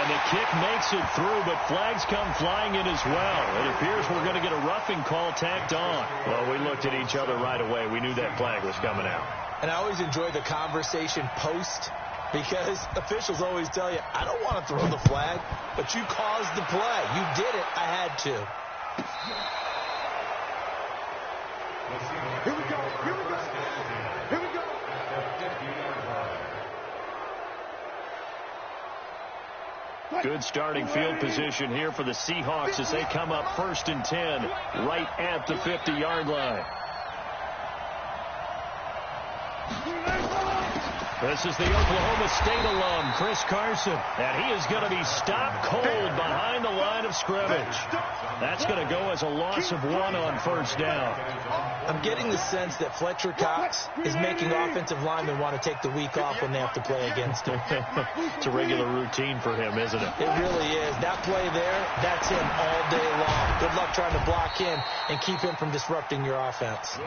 And the kick makes it through, but flags come flying in as well. It appears we're going to get a roughing call tacked on. Well, we looked at each other right away. We knew that flag was coming out. And I always enjoy the conversation post, because officials always tell you, I don't want to throw the flag, but you caused the play. You did it. I had to. Here we go. Here we go. Here we go. Good starting field position here for the Seahawks as they come up 1st and 10 right at the 50-yard line. This is the Oklahoma State alum, Chris Carson, and he is going to be stopped cold behind the line of scrimmage. That's going to go as a loss of 1 on 1st down. I'm getting the sense that Fletcher Cox is making offensive linemen want to take the week off when they have to play against him. It's a regular routine for him, isn't it? It really is. That play there, that's him all day long. Good luck trying to block him and keep him from disrupting your offense.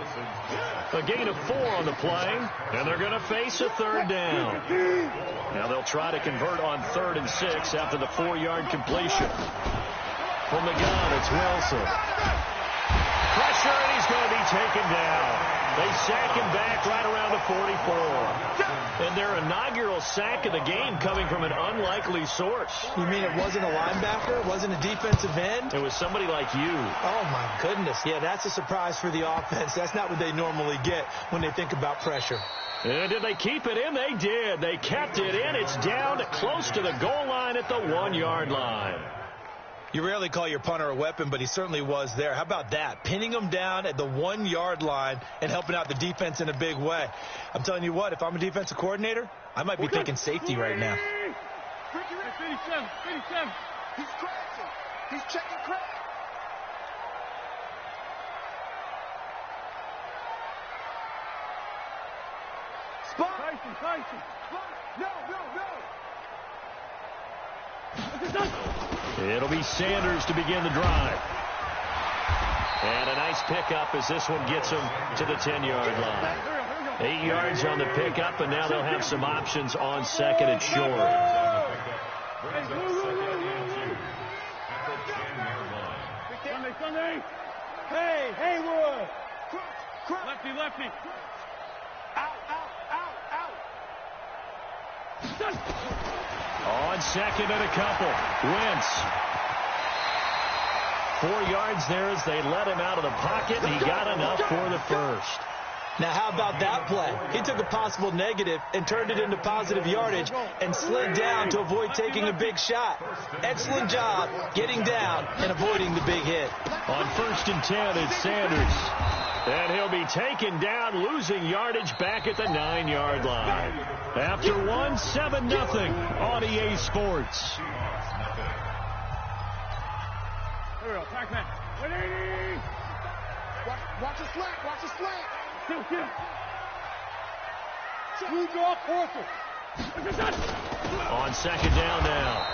A gain of 4 on the play, and they're going to face a 3rd down. Now they'll try to convert on 3rd and 6 after the 4-yard completion. From the gun, it's Wilson. Pressure, and he's going to be taken down. They sack him back right around the 44. And their inaugural sack of the game coming from an unlikely source. You mean it wasn't a linebacker? It wasn't a defensive end? It was somebody like you. Oh, my goodness. Yeah, that's a surprise for the offense. That's not what they normally get when they think about pressure. And did they keep it in? They did. They kept it in. It's down close to the goal line at the 1-yard line. You rarely call your punter a weapon, but he certainly was there. How about that? Pinning him down at the 1-yard line and helping out the defense in a big way. I'm telling you what, if I'm a defensive coordinator, I might be thinking safety right now. 57. He's crashing. He's checking crack. Spot. Tyson. No. It'll be Sanders to begin the drive. And a nice pickup as this one gets him to the 10-yard line. 8 yards on the pickup, and now they'll have some options on 2nd and short. Hey, Haywood. Lefty. Out. On 2nd and a couple. Wentz. 4 yards there as they let him out of the pocket, and he got enough for the first. Now, how about that play? He took a possible negative and turned it into positive yardage and slid down to avoid taking a big shot. Excellent job getting down and avoiding the big hit. On 1st and 10, it's Sanders. And he'll be taken down, losing yardage back at the 9-yard line. After 7-0 on EA Sports. Here we go, Pac-Man. 180. Watch the slack. Kill. Move off, Horford. On 2nd down now,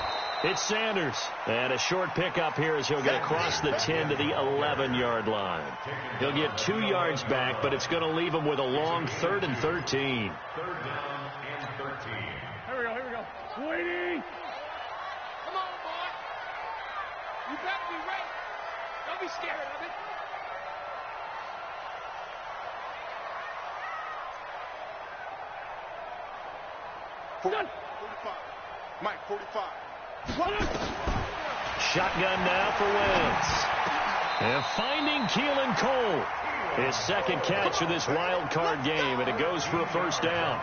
it's Sanders. And a short pickup here as he'll get across the 10 to the 11-yard line. He'll get 2 yards back, but it's going to leave him with a long 3rd and 13. 3rd down and 13. Here we go. 20. Come on, boy. You better be ready. Don't be scared of it. Mike, 45. Shotgun now for Wentz. And finding Keelan Cole. His 2nd catch of this wild card game, and it goes for a 1st down.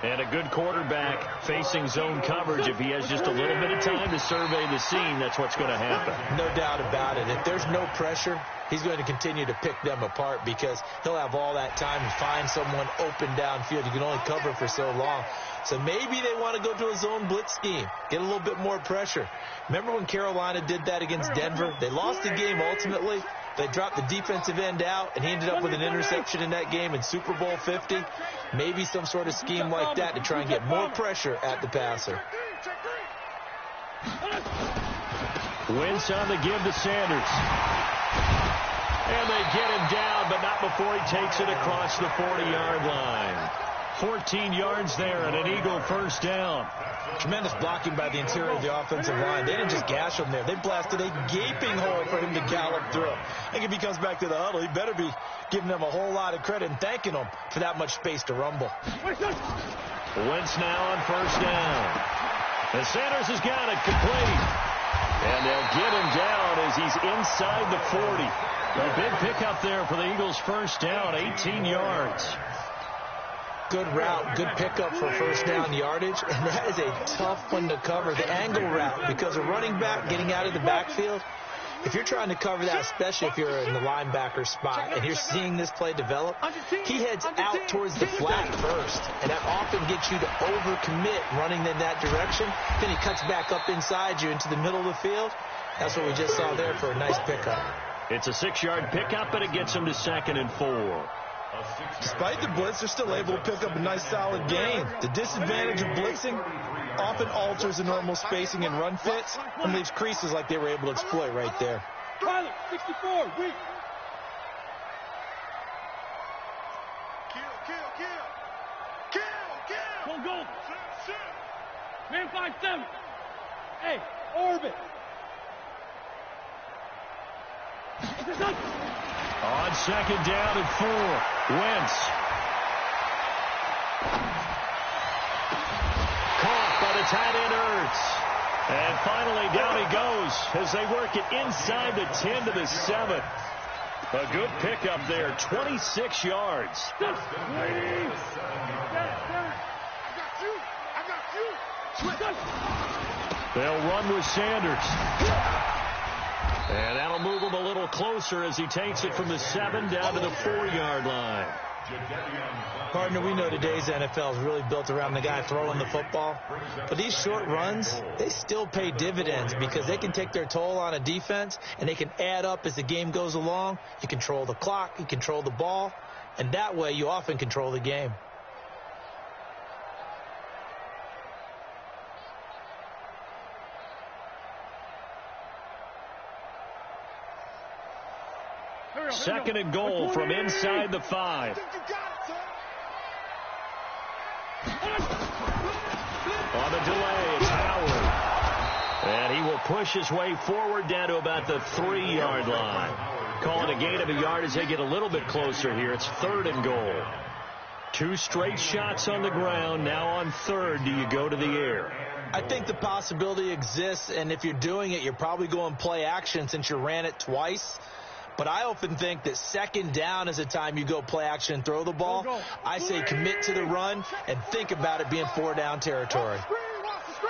And a good quarterback facing zone coverage. If he has just a little bit of time to survey the scene, that's what's going to happen. No doubt about it. If there's no pressure, he's going to continue to pick them apart because he'll have all that time to find someone open downfield. You can only cover for so long. So maybe they want to go to a zone blitz scheme, get a little bit more pressure. Remember when Carolina did that against Denver? They lost the game ultimately. They dropped the defensive end out, and he ended up with an interception in that game in Super Bowl 50. Maybe some sort of scheme like that to try and get more pressure at the passer. Wentz on the give to Sanders. And they get him down, but not before he takes it across the 40-yard line. 14 yards there and an Eagle first down. Tremendous blocking by the interior of the offensive line. They didn't just gash him there. They blasted a gaping hole for him to gallop through. I think if he comes back to the huddle, he better be giving them a whole lot of credit and thanking them for that much space to rumble. Wentz now on first down. And Sanders has got it complete. And they'll get him down as he's inside the 40. A big pickup there for the Eagles' first down, 18 yards. Good route, good pickup for first down yardage, and that is a tough one to cover, the angle route, because a running back getting out of the backfield, if you're trying to cover that, especially if you're in the linebacker spot and you're seeing this play develop, he heads out towards the flat first, and that often gets you to overcommit running in that direction. Then he cuts back up inside you into the middle of the field. That's what we just saw there for a nice pickup. It's a 6-yard pickup, but it gets him to 2nd and 4. Despite the blitz, they're still able to pick up a nice solid gain. The disadvantage of blitzing often alters the normal spacing and run fits and leaves creases like they were able to exploit right there. Tyler, 64, weak. Kill. Go. Man 5-7. Hey, orbit. On 2nd down and 4, Wentz. Caught by the tight end Ertz. And finally down he goes as they work it inside the 10 to the 7. A good pickup there, 26 yards. I got you. They'll run with Sanders. And that'll move him a little closer as he takes it from the 7 down to the 4-yard line. Partner, we know today's NFL is really built around the guy throwing the football. But these short runs, they still pay dividends because they can take their toll on a defense and they can add up as the game goes along. You control the clock, you control the ball, and that way you often control the game. Second and goal from inside the 5. On the delay, it's Howard. And he will push his way forward down to about the 3-yard line. Calling a gain of a yard as they get a little bit closer here. It's 3rd and goal. 2 straight shots on the ground. Now on 3rd, do you go to the air? I think the possibility exists, and if you're doing it, you're probably going play action since you ran it twice. But I often think that 2nd down is the time you go play action and throw the ball. I say commit to the run and think about it being 4-down territory. Watch the screen.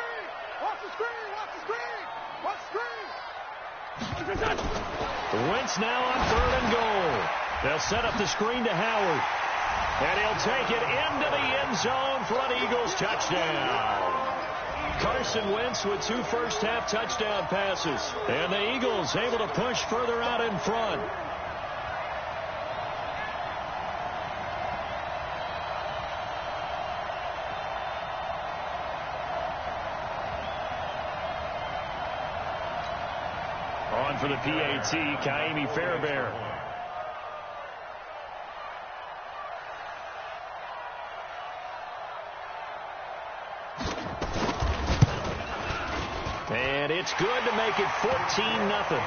Wentz now on 3rd and goal. They'll set up the screen to Howard. And he'll take it into the end zone for an Eagles touchdown. Carson Wentz with 2 first-half touchdown passes. And the Eagles able to push further out in front. On for the PAT, Kaimi Fairbairn. And it's good to make it 14-0.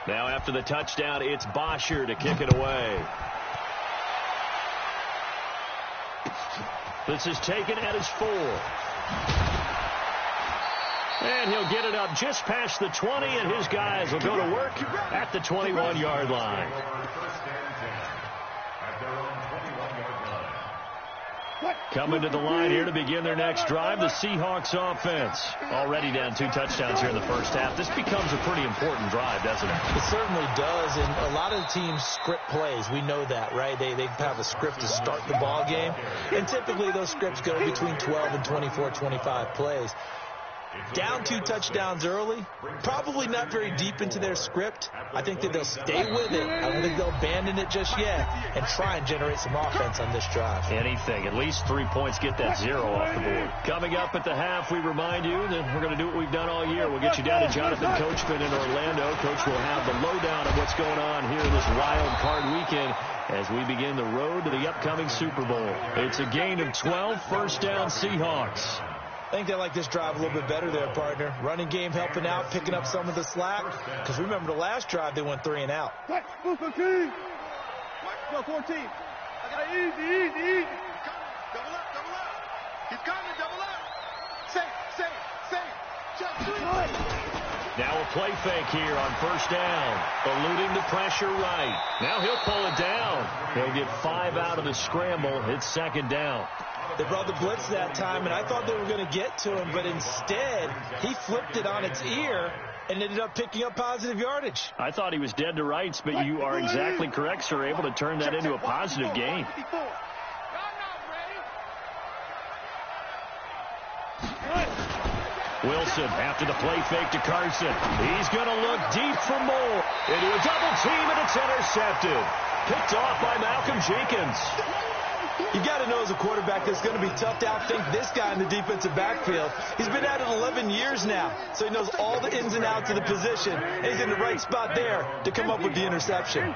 Now after the touchdown, it's Bosher to kick it away. This is taken at his 4. And he'll get it up just past the 20, and his guys will go to work at the 21-yard line. Coming to the line here to begin their next drive, the Seahawks offense. Already down 2 touchdowns here in the first half. This becomes a pretty important drive, doesn't it? It certainly does, and a lot of the teams script plays. We know that, right? They have a script to start the ball game, and typically those scripts go between 12 and 24, 25 plays. Down 2 touchdowns early, probably not very deep into their script. I think that they'll stay with it. I don't think they'll abandon it just yet and try and generate some offense on this drive. Anything. At least 3 points, get that 0 off the board. Coming up at the half, we remind you that we're going to do what we've done all year. We'll get you down to Jonathan Coachman in Orlando. Coach will have the lowdown of what's going on here this wild card weekend as we begin the road to the upcoming Super Bowl. It's a gain of 12, first down Seahawks. I think they like this drive a little bit better there, partner. Running game helping out, picking up some of the slack. Because remember the last drive, they went 3 and out. Go, 14. I got easy. Double up. He's coming, double up. Safe. Just now a play fake here on first down. Eluding the pressure right. Now he'll pull it down. He'll get 5 out of the scramble. It's second down. They brought the blitz that time, and I thought they were going to get to him, but instead he flipped it on its ear and ended up picking up positive yardage. I thought he was dead to rights, but you are exactly correct, sir, able to turn that into a positive gain. Wilson after the play fake to Carson. He's going to look deep for more. Into a double team, and it's intercepted. Picked off by Malcolm Jenkins. You got to know as a quarterback it's going to be tough to outthink this guy in the defensive backfield. He's been at it 11 years now, so he knows all the ins and outs of the position, and he's in the right spot there to come up with the interception.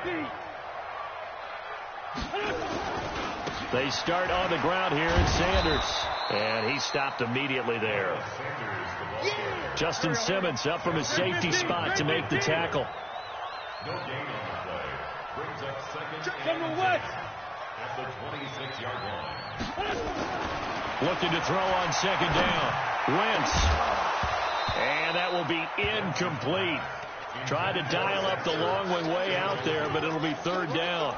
They start on the ground here in Sanders, and he stopped immediately there. Justin Simmons up from his safety spot to make the tackle. No gain on the play. Brings up second. At the 26-yard line. Looking to throw on second down. Wentz. And that will be incomplete. Tried to dial up the long way out there, but it'll be third down.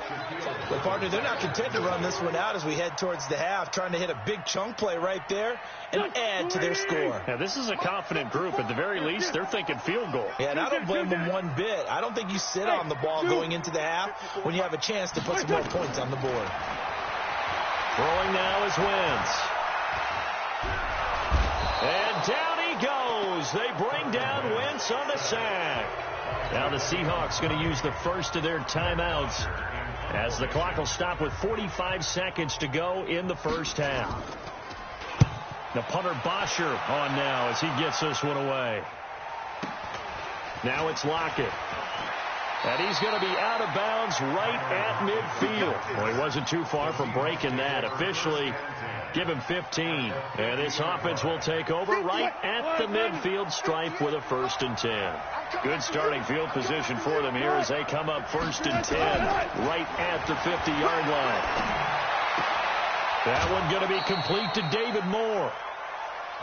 Well, partner, they're not content to run this one out as we head towards the half, trying to hit a big chunk play right there and add to their score. Now, this is a confident group. At the very least, they're thinking field goal. Yeah, and I don't blame them one bit. I don't think you sit on the ball going into the half when you have a chance to put some more points on the board. Throwing now is Wentz. And down he goes. They bring down Wentz on the sack. Now the Seahawks going to use the first of their timeouts as the clock will stop with 45 seconds to go in the first half. The punter Bosher on now as he gets this one away. Now it's Lockett. And he's going to be out of bounds right at midfield. Well, he wasn't too far from breaking that. Officially, give him 15. And this offense will take over right at the midfield stripe with a 1st and 10. Good starting field position for them here as they come up 1st and 10 right at the 50-yard line. That one going to be complete to David Moore.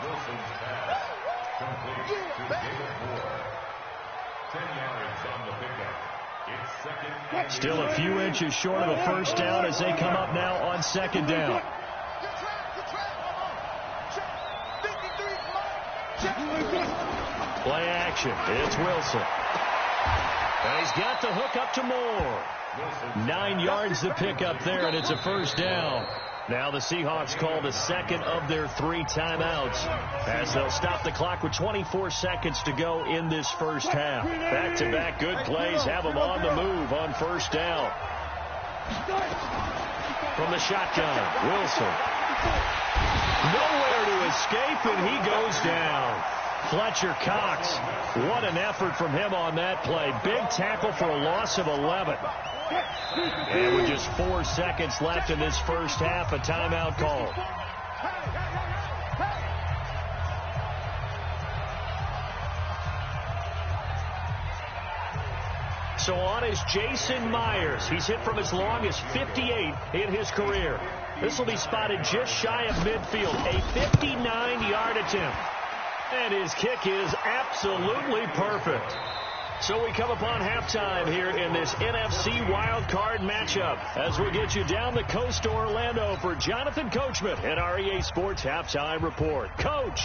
Wilson's pass complete to David Moore. 10 yards on the pickup. It's second. Still a few inches short of a first down as they come up now on second down. Play action. It's Wilson. And he's got the hook up to Moore. 9 yards to pick up there, and it's a first down. Now the Seahawks call the second of their 3 timeouts as they'll stop the clock with 24 seconds to go in this first half. Back-to-back good plays have them on the move on first down. From the shotgun, Wilson. Nowhere to escape, and he goes down. Fletcher Cox, what an effort from him on that play. Big tackle for a loss of 11. And with just 4 seconds left in this first half, a timeout call. So on is Jason Myers. He's hit from as long as 58 in his career. This will be spotted just shy of midfield, a 59-yard attempt. And his kick is absolutely perfect. So we come upon halftime here in this NFC Wild Card matchup as we get you down the coast to Orlando for Jonathan Coachman and our EA Sports Halftime Report. Coach!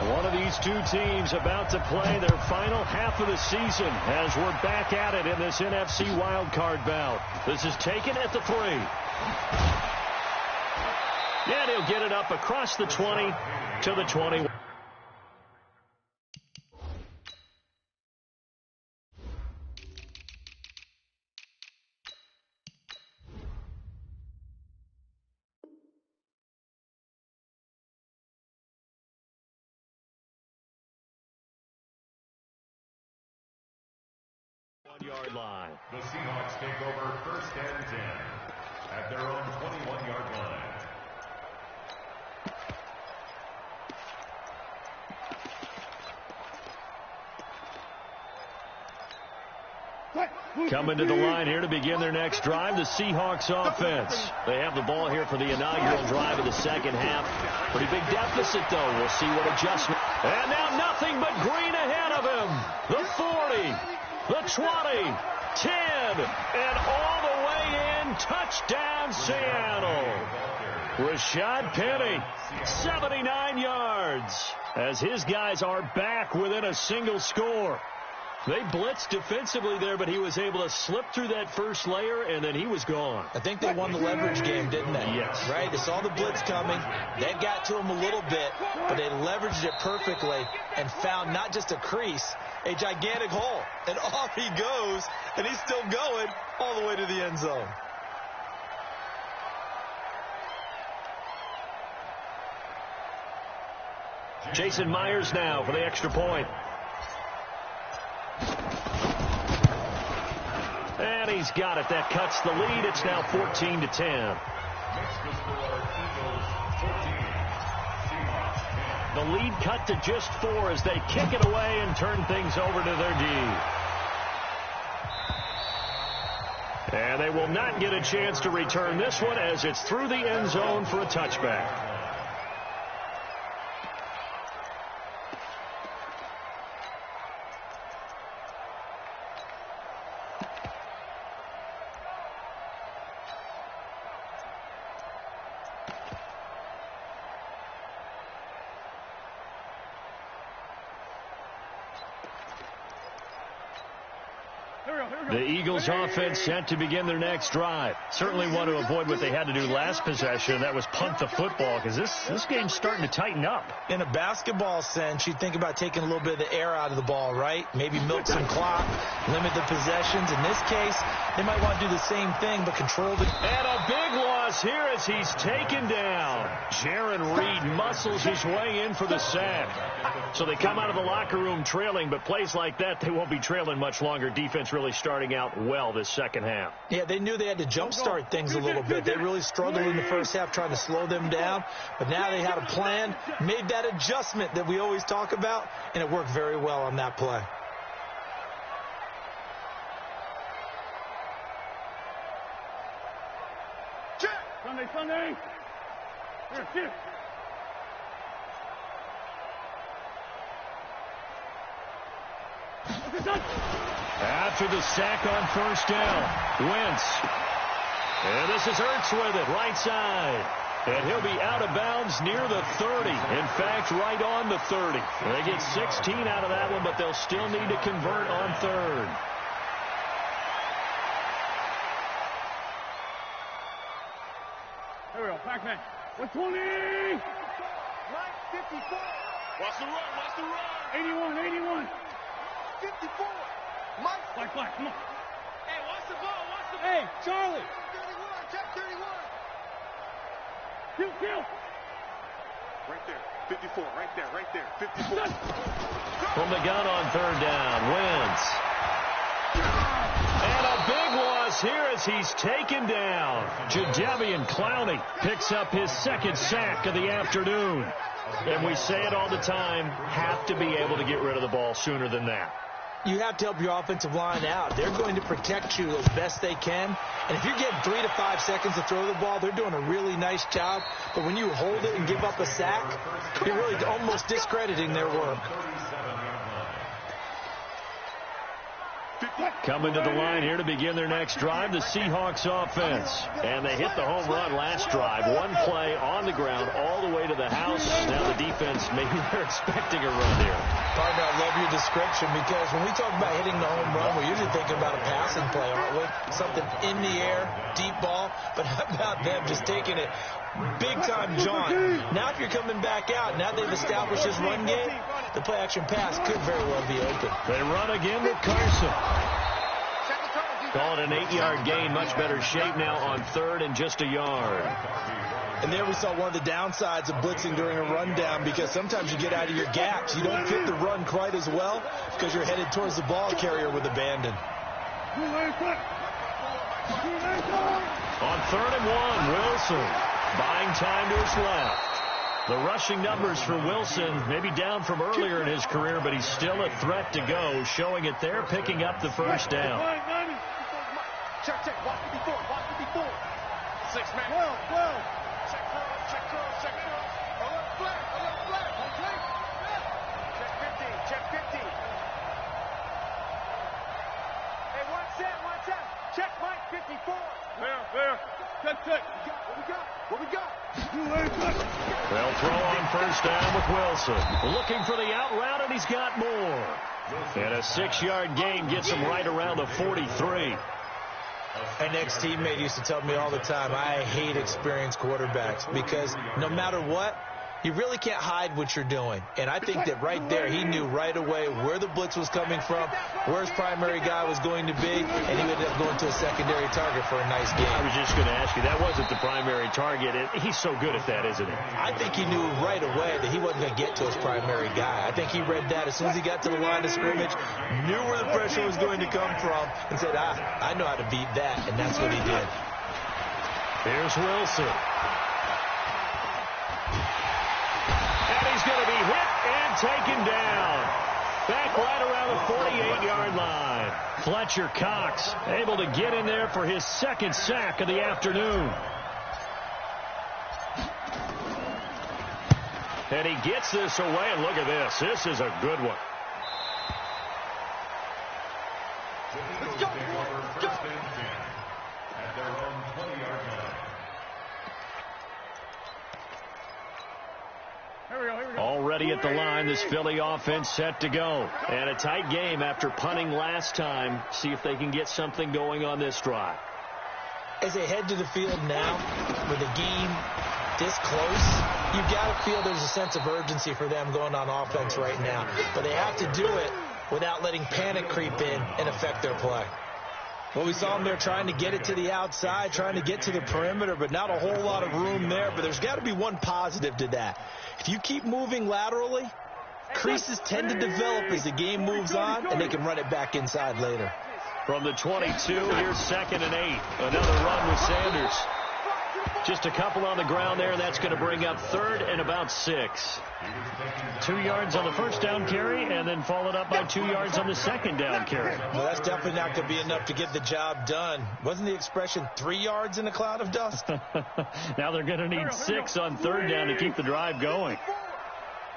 One of these two teams about to play their final half of the season as we're back at it in this NFC Wild Card bout. This is taken at the 3. And he'll get it up across the 20 to the 21. Yard line. The Seahawks take over 1st and 10 at their own 21-yard line. Coming to the line here to begin their next drive, the Seahawks offense. They have the ball here for the inaugural drive of the second half. Pretty big deficit, though. We'll see what adjustment. And now nothing but green ahead of him. The 40, the 20, 10, and all the way in. Touchdown, Seattle. Rashad Penny, 79 yards, as his guys are back within a single score. They blitzed defensively there, but he was able to slip through that first layer, and then he was gone. I think they won the leverage game, didn't they? Yes. Right? They saw the blitz coming. That got to him a little bit, but they leveraged it perfectly and found not just a crease, a gigantic hole. And off he goes, and he's still going all the way to the end zone. Jason Myers now for the extra point. And he's got it. That cuts the lead. It's now 14-10. Next to score, Eagles 14, Seahawks 10. The lead cut to just 4 as they kick it away and turn things over to their D. And they will not get a chance to return this one as it's through the end zone for a touchback. The Eagles offense set to begin their next drive. Certainly want to avoid what they had to do last possession. That was punt the football, because this game's starting to tighten up. In a basketball sense, you think about taking a little bit of the air out of the ball, right? Maybe milk some clock, limit the possessions. In this case, they might want to do the same thing, but control the... And a big loss here as he's taken down. Jaron Reed muscles his way in for the sack. So they come out of the locker room trailing, but plays like that, they won't be trailing much longer. Defense really starting out well this second half. Yeah, they knew they had to jumpstart things a little bit. They really struggled in the first half trying to slow them down, but now they had a plan, made that adjustment that we always talk about, and it worked very well on that play. Sunday. Here, shift. After the sack on first down, Wentz. And this is Ertz with it, right side. And he'll be out of bounds near the 30. In fact, right on the 30. They get 16 out of that one, but they'll still need to convert on third. Here we go, Pac-Man. 120! Mike, 54. Watch the run. 81. 54. Mike. Black, come on. Hey, watch the ball. Hey, Charlie. 31, check 31. Kill. Right there. 54, right there. 54. From the gun on third down, Wentz. And a big loss here as he's taken down. Jadeveon Clowney picks up his second sack of the afternoon. And we say it all the time, have to be able to get rid of the ball sooner than that. You have to help your offensive line out. They're going to protect you as best they can. And if you're getting 3 to 5 seconds to throw the ball, they're doing a really nice job. But when you hold it and give up a sack, you're really almost discrediting their work. Coming to the line here to begin their next drive, the Seahawks offense. And they hit the home run last drive. One play on the ground all the way to the house. Now the defense, maybe they're expecting a run here. Partner, I love your description, because when we talk about hitting the home run, we're usually thinking about a passing play, aren't we? Something in the air, deep ball. But how about them just taking it big-time jaunt. Now if you're coming back out, now they've established this run game, the play-action pass could very well be open. They run again with Carson. Call it an 8-yard gain. Much better shape now on 3rd and just a yard. And there we saw one of the downsides of blitzing during a rundown, because sometimes you get out of your gaps. You don't fit the run quite as well because you're headed towards the ball carrier with abandon. On 3rd and 1, Wilson buying time to his left. The rushing numbers for Wilson maybe down from earlier in his career, but he's still a threat to go, showing it there, picking up the first down. Check, watch 54, watch 54. 6 man. 12. Check cross. A little flat. Check 15. Hey, watch that. Check Mike 54. There. Check. What we got? They'll throw on first down with Wilson. Looking for the out route, and he's got more. And a 6-yard gain gets him right around the 43. An ex-teammate used to tell me all the time, I hate experienced quarterbacks, because no matter what, you really can't hide what you're doing. And I think that right there, he knew right away where the blitz was coming from, where his primary guy was going to be, and he would end up going to a secondary target for a nice game. I was just going to ask you, that wasn't the primary target. He's so good at that, isn't he? I think he knew right away that he wasn't going to get to his primary guy. I think he read that as soon as he got to the line of scrimmage, knew where the pressure was going to come from, and said, I know how to beat that, and that's what he did. Here's Wilson. He's going to be hit and taken down. Back right around the 48-yard line. Fletcher Cox able to get in there for his 2nd sack of the afternoon. And he gets this away, and look at this. This is a good one. Let's go. At their own 20-yard line. Already at the line, this Philly offense set to go. And a tight game after punting last time. See if they can get something going on this drive. As they head to the field now, with the game this close, you've got to feel there's a sense of urgency for them going on offense right now. But they have to do it without letting panic creep in and affect their play. Well, we saw them there trying to get it to the outside, trying to get to the perimeter, but not a whole lot of room there. But there's got to be one positive to that. If you keep moving laterally, creases tend to develop as the game moves on, and they can run it back inside later. From the 22, here's 2nd and 8. Another run with Sanders. Just a couple on the ground there, and that's going to bring up 3rd and about 6. 2 yards on the first down carry, and then followed up by 2 yards on the second down carry. Well, that's definitely not going to be enough to get the job done. Wasn't the expression 3 yards in a cloud of dust? Now they're going to need 6 on 3rd down to keep the drive going.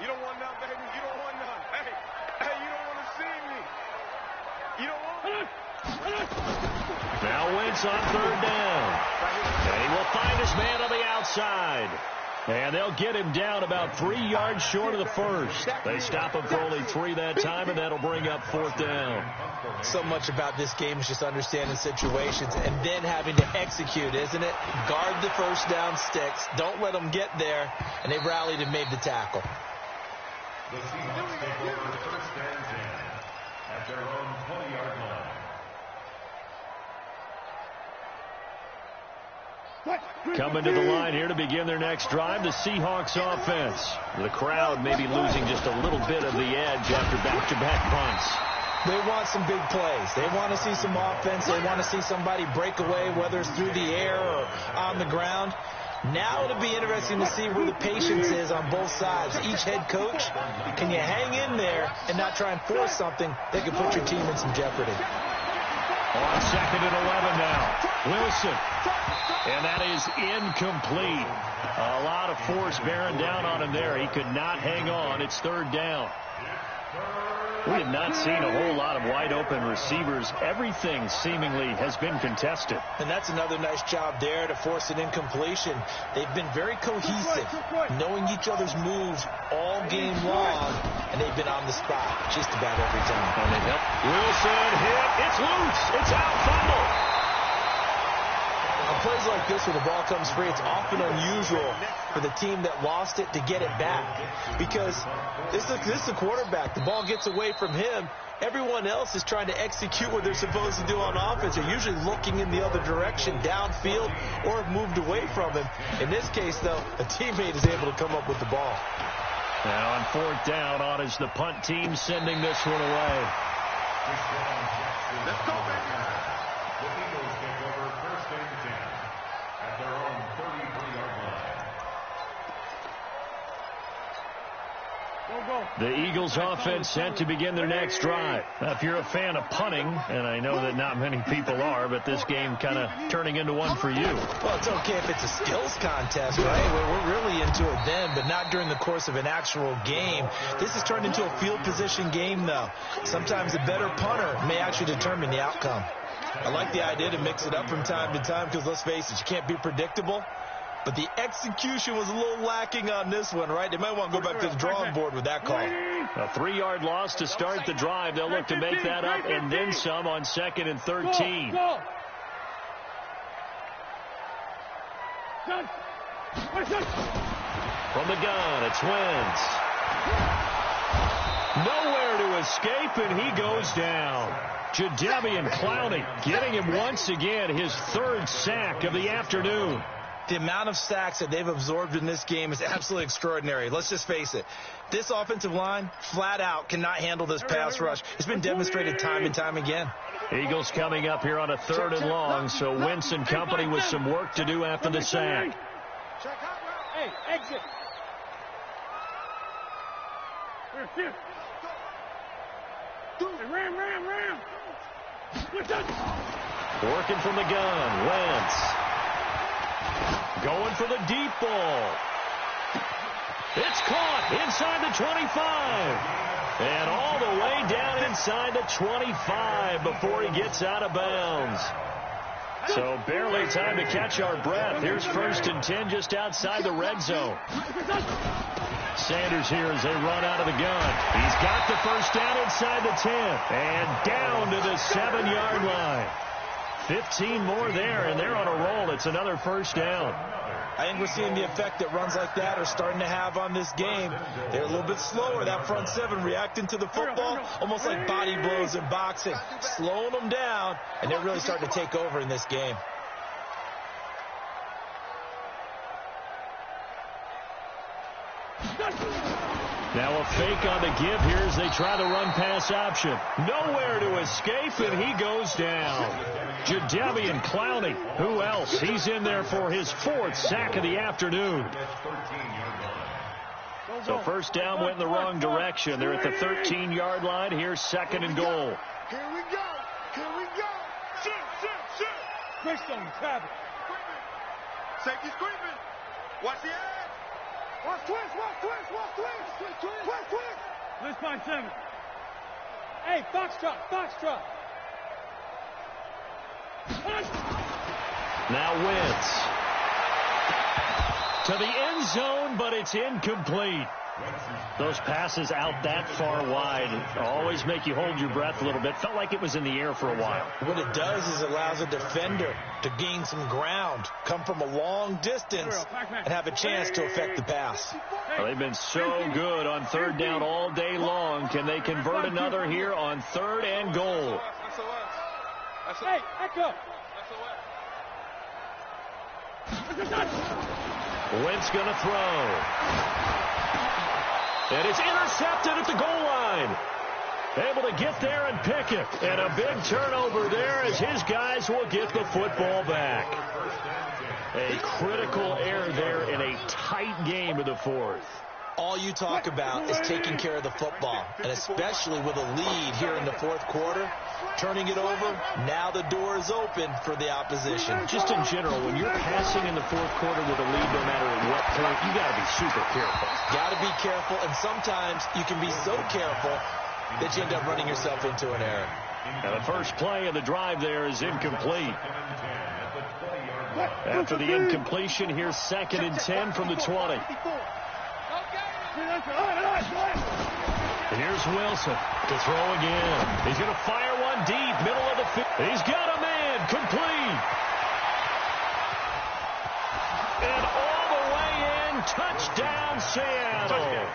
You don't want none, baby. You don't want none. Hey, you don't want to see me. You don't want Now Wentz on 3rd down. And he will find his man on the outside. And they'll get him down about 3 yards short of the first. They stop him for only 3 that time, and that'll bring up 4th down. So much about this game is just understanding situations and then having to execute, isn't it? Guard the first down sticks. Don't let them get there. And they rallied and made the tackle. The Seahawks take over 1st and 10 at their own 20-yard line. Coming to the line here to begin their next drive, the Seahawks offense. The crowd may be losing just a little bit of the edge after back-to-back punts. They want some big plays. They want to see some offense. They want to see somebody break away, whether it's through the air or on the ground. Now it'll be interesting to see where the patience is on both sides. Each head coach, can you hang in there and not try and force something that could put your team in some jeopardy? On 2nd and 11 now. Wilson. And that is incomplete. A lot of force bearing down on him there. He could not hang on. It's 3rd down. We have not seen a whole lot of wide-open receivers. Everything seemingly has been contested. And that's another nice job there to force an incompletion. They've been very cohesive, knowing each other's moves all game long, and they've been on the spot just about every time. And they help. Wilson hit. It's loose. It's out. Fumble. A plays like this where the ball comes free, it's often unusual for the team that lost it to get it back. Because this is the quarterback. The ball gets away from him. Everyone else is trying to execute what they're supposed to do on offense. They're usually looking in the other direction, downfield, or have moved away from him. In this case, though, a teammate is able to come up with the ball. Now on fourth down, on is the punt team sending this one away. Let's go, baby. The Eagles take over first and 10 at their own 33-yard line. The Eagles offense set to begin their next drive. Now, if you're a fan of punting, and I know that not many people are, but this game kind of turning into one for you. Well, it's okay if it's a skills contest, right? We're really into it then, but not during the course of an actual game. This has turned into a field position game, though. Sometimes a better punter may actually determine the outcome. I like the idea to mix it up from time to time because, let's face it, you can't be predictable. But the execution was a little lacking on this one, right? They might want to go back to the drawing board with that call. A 3-yard loss to start the drive. They'll look to make that up and then some on 2nd and 13. From the gun, it's Wentz. Nowhere to escape, and he goes down. Jadeveon Clowney getting him once again, his 3rd sack of the afternoon. The amount of sacks that they've absorbed in this game is absolutely extraordinary. Let's just face it. This offensive line, flat out, cannot handle this pass rush. It's been demonstrated time and time again. Eagles coming up here on a 3rd and long, so Wentz and company with some work to do after the sack. Hey, exit. Ram. Working from the gun, Wentz. Going for the deep ball. It's caught inside the 25. And all the way down inside the 25 before he gets out of bounds. So barely time to catch our breath. Here's 1st and 10 just outside the red zone. Sanders here as they run out of the gun. He's got the first down inside the 10. And down to the 7-yard line. 15 more there, and they're on a roll. It's another first down. I think we're seeing the effect that runs like that are starting to have on this game. They're a little bit slower, that front 7, reacting to the football, almost like body blows in boxing, slowing them down, and they're really starting to take over in this game. Now a fake on the give here as they try the run-pass option. Nowhere to escape, and he goes down. Jadeveon Clowney. Who else? He's in there for his 4th sack of the afternoon. So first down went in the wrong direction. They're at the 13-yard line. Here's 2nd and goal. Here we go. Shoot. Christian, grab it. Safety screaming. Watch the edge. Watch twist. Let's find 7. Hey, Foxtrot. Now Wentz. To the end zone, but it's incomplete. Those passes out that far wide always make you hold your breath a little bit. Felt like it was in the air for a while. What it does is it allows a defender to gain some ground, come from a long distance, and have a chance to affect the pass. Well, they've been so good on 3rd down all day long. Can they convert another here on 3rd and goal? Hey, Echo. Wentz going to throw. And it's intercepted at the goal line. Able to get there and pick it. And a big turnover there as his guys will get the football back. A critical error there in a tight game of the 4th. All you talk about is taking care of the football, and especially with a lead here in the 4th quarter, turning it over, now the door is open for the opposition. Just in general, when you're passing in the 4th quarter with a lead, no matter at what point, you got to be super careful. Got to be careful, and sometimes you can be so careful that you end up running yourself into an error. And the first play of the drive there is incomplete. After the incompletion, here's 2nd and 10 from the 20. Here's Wilson to throw again. He's going to fire one deep, middle of the field. He's got a man, complete. And all the way in, touchdown Seattle.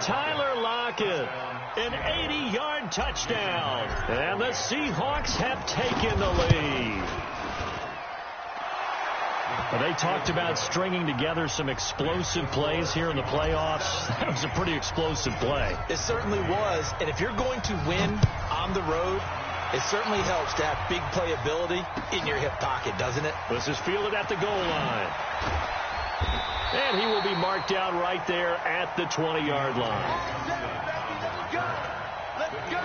Tyler Lockett, an 80-yard touchdown. And the Seahawks have taken the lead. They talked about stringing together some explosive plays here in the playoffs. That was a pretty explosive play. It certainly was. And if you're going to win on the road, it certainly helps to have big playability in your hip pocket, doesn't it? This is fielded at the goal line. And he will be marked down right there at the 20-yard line. Let's go.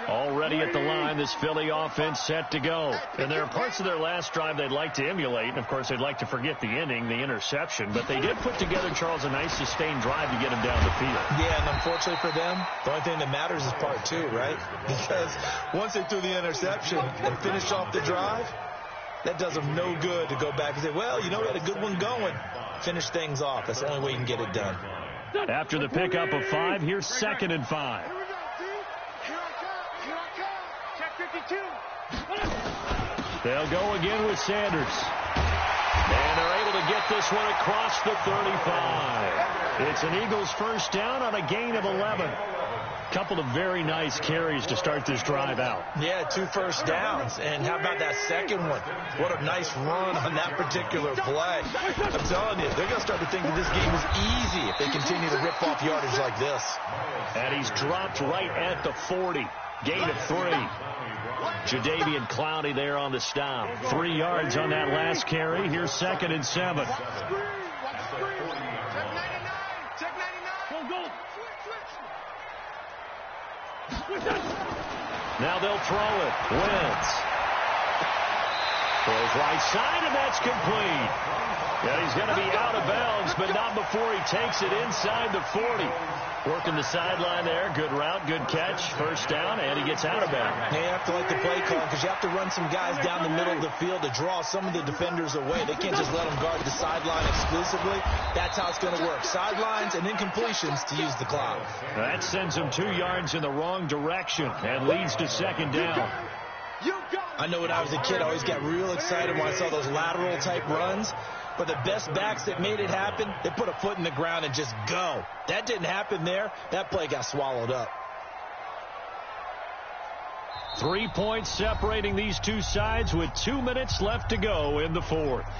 Already at the line, this Philly offense set to go. And there are parts of their last drive they'd like to emulate. And, of course, they'd like to forget the inning, the interception. But they did put together, Charles, a nice sustained drive to get him down the field. Yeah, and unfortunately for them, the only thing that matters is part two, right? Because once they threw the interception and finished off the drive, that does them no good to go back and say, well, you know, we had a good one going. Finish things off. That's the only way you can get it done. After the pickup of 5, here's 2nd and 5. They'll go again with Sanders. And they're able to get this one across the 35. It's an Eagles first down on a gain of 11. Couple of very nice carries to start this drive out. Yeah, 2 first downs. And how about that second one? What a nice run on that particular play. I'm telling you, they're going to start to think that this game is easy if they continue to rip off yardage like this. And he's dropped right at the 40. Gain of 3. Jadeveon Clowney there on the stop. 3 yards on that last carry. Here's 2nd and 7. Now they'll throw it. Wentz. Throws right side, and that's complete. Yeah, he's going to be out of bounds, but not before he takes it inside the 40. Working the sideline there. Good route, good catch. First down, and he gets out of bounds. You have to like the play call because you have to run some guys down the middle of the field to draw some of the defenders away. They can't just let them guard the sideline exclusively. That's how it's going to work. Sidelines and incompletions to use the clock. That sends him 2 yards in the wrong direction and leads to 2nd down. I know when I was a kid, I always got real excited when I saw those lateral-type runs. But the best backs that made it happen, they put a foot in the ground and just go. That didn't happen there. That play got swallowed up. 3 points separating these two sides with 2 minutes left to go in the 4th.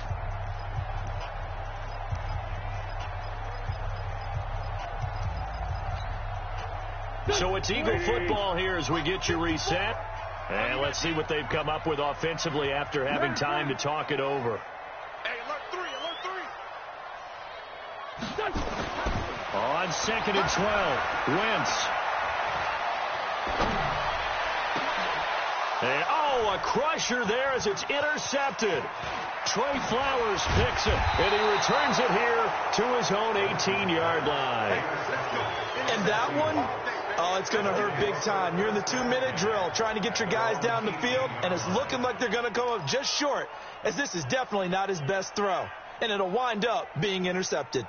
So it's Eagle football here as we get you reset. And let's see what they've come up with offensively after having time to talk it over. On 2nd and 12, Wentz. And, a crusher there as it's intercepted. Trey Flowers picks it, and he returns it here to his own 18-yard line. And that one, it's going to hurt big time. You're in the 2-minute drill trying to get your guys down the field, and it's looking like they're going to come up just short, as this is definitely not his best throw. And it'll wind up being intercepted.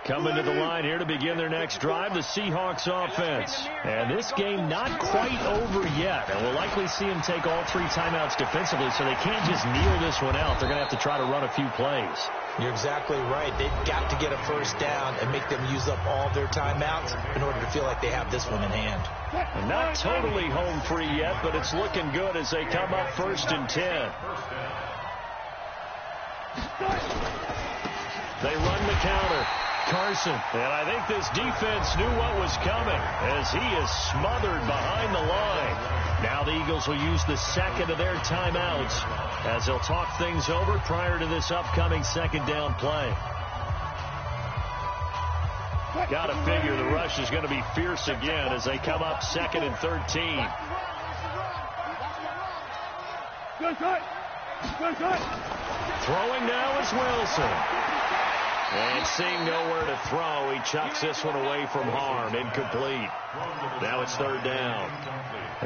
Coming to the line here to begin their next drive, the Seahawks offense. And this game not quite over yet. And we'll likely see them take all 3 timeouts defensively, so they can't just kneel this one out. They're going to have to try to run a few plays. You're exactly right. They've got to get a first down and make them use up all their timeouts in order to feel like they have this one in hand. And not totally home free yet, but it's looking good as they come up 1st and 10. They run the counter. Carson. And I think this defense knew what was coming as he is smothered behind the line. Now the Eagles will use the 2nd of their timeouts as they'll talk things over prior to this upcoming 2nd down play. Got to figure the rush is going to be fierce again as they come up 2nd and 13. Throwing now is Wilson. And seeing nowhere to throw, he chucks this one away from harm. Incomplete. Now it's third down.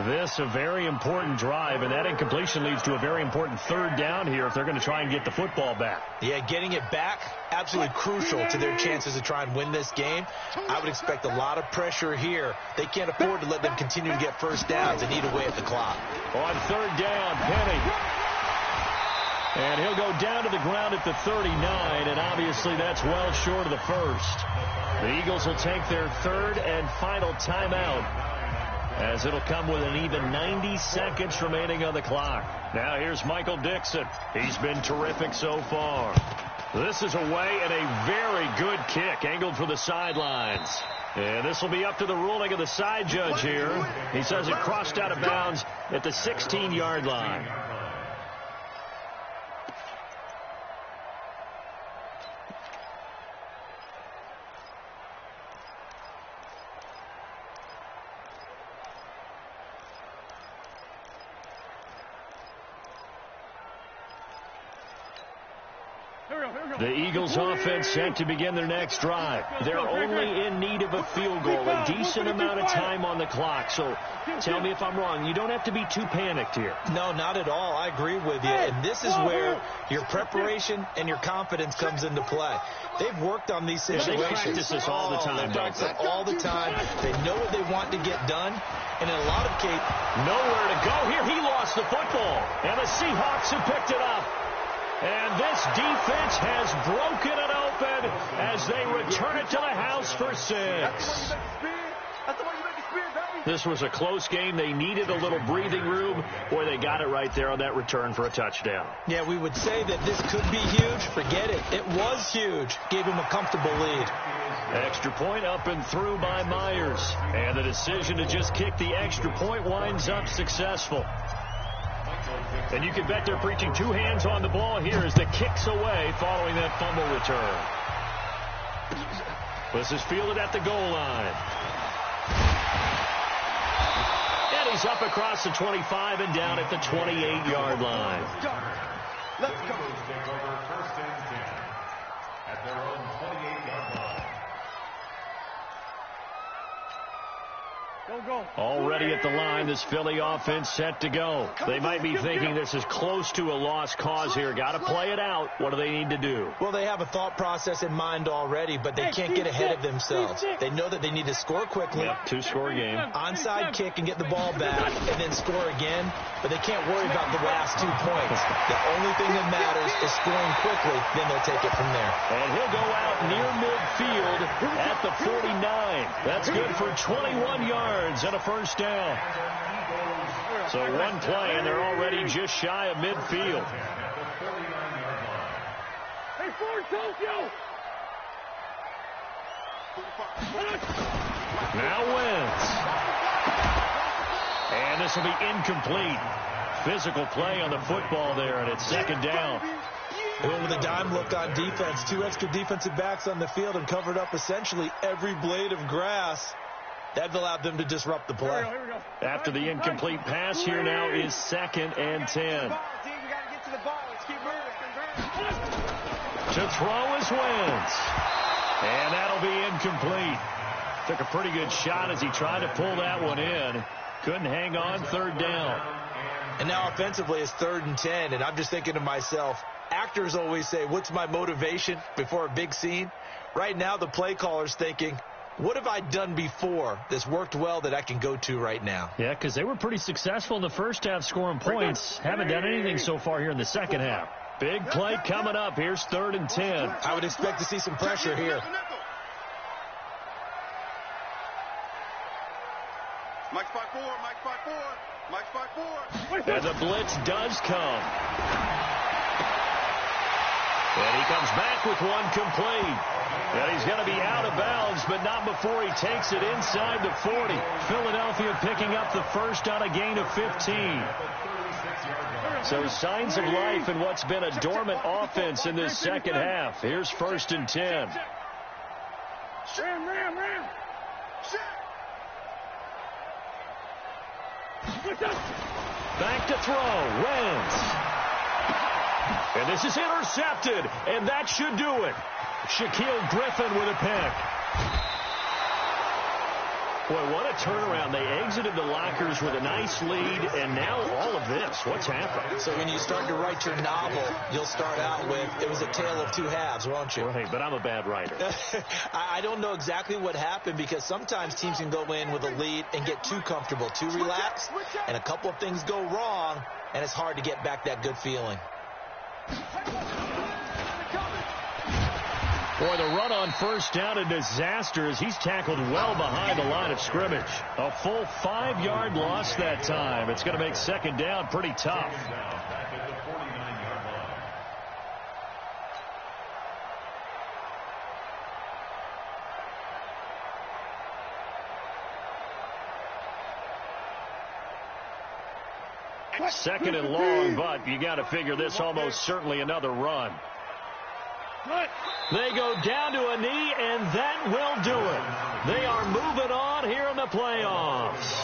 This a very important drive, and that incompletion leads to a very important third down here if they're going to try and get the football back. Yeah, getting it back, absolutely crucial to their chances to try and win this game. I would expect a lot of pressure here. They can't afford to let them continue to get first downs and eat away at the clock. On third down, Penny. And he'll go down to the ground at the 39, and obviously that's well short of the first. The Eagles will take their third and final timeout, as it'll come with an even 90 seconds remaining on the clock. Now here's Michael Dixon. He's been terrific so far. This is away and a very good kick, angled for the sidelines. And this will be up to the ruling of the side judge here. He says it crossed out of bounds at the 16-yard line. The Eagles offense set to begin their next drive. They're only in need of a field goal, a decent amount of time on the clock. So tell me if I'm wrong. You don't have to be too panicked here. No, not at all. I agree with you. And this is where your preparation and your confidence comes into play. They've worked on these situations. They practice this all the time. They practice all the time. They know what they want to get done. And in a lot of cases, nowhere to go here. He lost the football. And the Seahawks have picked it up. And this defense has broken it open as they return it to the house for 6. This was a close game. They needed a little breathing room. Boy, they got it right there on that return for a touchdown. Yeah, we would say that this could be huge. Forget it. It was huge. Gave him a comfortable lead. Extra point up and through by Myers. And the decision to just kick the extra point winds up successful. And you can bet they're preaching two hands on the ball here as the kick's away following that fumble return. This is fielded at the goal line. And he's up across the 25 and down at the 28-yard line. Let's go. Take over first and 10 at their own 28-yard line. Go. Already at the line, this Philly offense set to go. They might be thinking this is close to a lost cause here. Got to play it out. What do they need to do? Well, they have a thought process in mind already, but they can't get ahead of themselves. They know that they need to score quickly. Yep, two-score game. Onside kick and get the ball back and then score again, but they can't worry about the last 2 points. The only thing that matters is scoring quickly, then they'll take it from there. And he'll go out near midfield at the 49. That's good for 21 yards. And a first down. So one play, and they're already just shy of midfield. Hey, Ford, Tokyo! Now Wentz. And this will be incomplete. Physical play on the football there, and it's second down. With a dime look on defense, 2 extra defensive backs on the field and covered up essentially every blade of grass. That allowed them to disrupt the play. Here we go. After the incomplete pass, here now is second and 10. To throw is Wentz. And that'll be incomplete. Took a pretty good shot as he tried to pull that one in. Couldn't hang on, third down. And now offensively it's 3rd and 10, and I'm just thinking to myself, actors always say, what's my motivation before a big scene? Right now the play caller's thinking, what have I done before that's worked well that I can go to right now? Yeah, because they were pretty successful in the first half scoring points. Haven't done anything so far here in the second half. Big play coming up. Here's 3rd and 10. I would expect to see some pressure here. Mike 5-4, Mike 5-4, Mike 5-4. And the blitz does come. And he comes back with one complete. And he's going to be out of bounds, but not before he takes it inside the 40. Philadelphia picking up the first on a gain of 15. So signs of life in what's been a dormant offense in this second half. Here's 1st and 10. Ram. Back to throw. Wentz. And this is intercepted, and that should do it. Shaquille Griffin with a pick. Boy, what a turnaround. They exited the lockers with a nice lead, and now all of this. What's happened? So when you start to write your novel, you'll start out with, it was a tale of two halves, won't you? Right, but I'm a bad writer. I don't know exactly what happened, because sometimes teams can go in with a lead and get too comfortable, too relaxed, and a couple of things go wrong, and it's hard to get back that good feeling. Boy, the run on first down, a disaster as he's tackled well behind the line of scrimmage. A full 5-yard loss that time. It's going to make second down pretty tough. Second and long, but you got to figure this almost certainly another run. They go down to a knee, and that will do it. They are moving on here in the playoffs.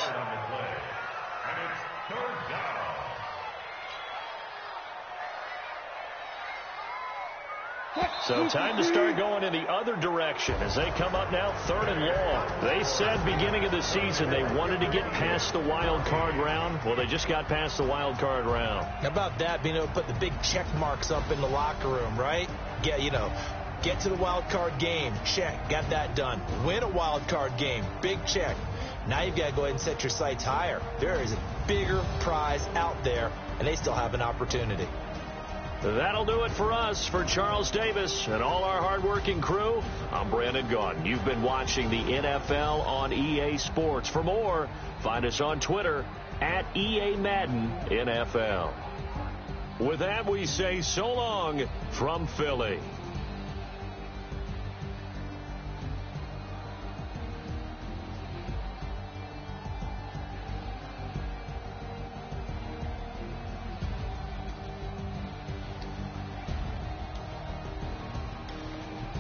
So time to start going in the other direction as they come up now 3rd and long. They said beginning of the season they wanted to get past the wild card round. Well, they just got past the wild card round. How about that, being able to put the big check marks up in the locker room, right? Yeah, you know, get to the wild card game, check, got that done. Win a wild card game, big check. Now you've got to go ahead and set your sights higher. There is a bigger prize out there, and they still have an opportunity. That'll do it for us. For Charles Davis and all our hardworking crew, I'm Brandon Gaudin. You've been watching the NFL on EA Sports. For more, find us on Twitter at EA Madden NFL. With that, we say so long from Philly.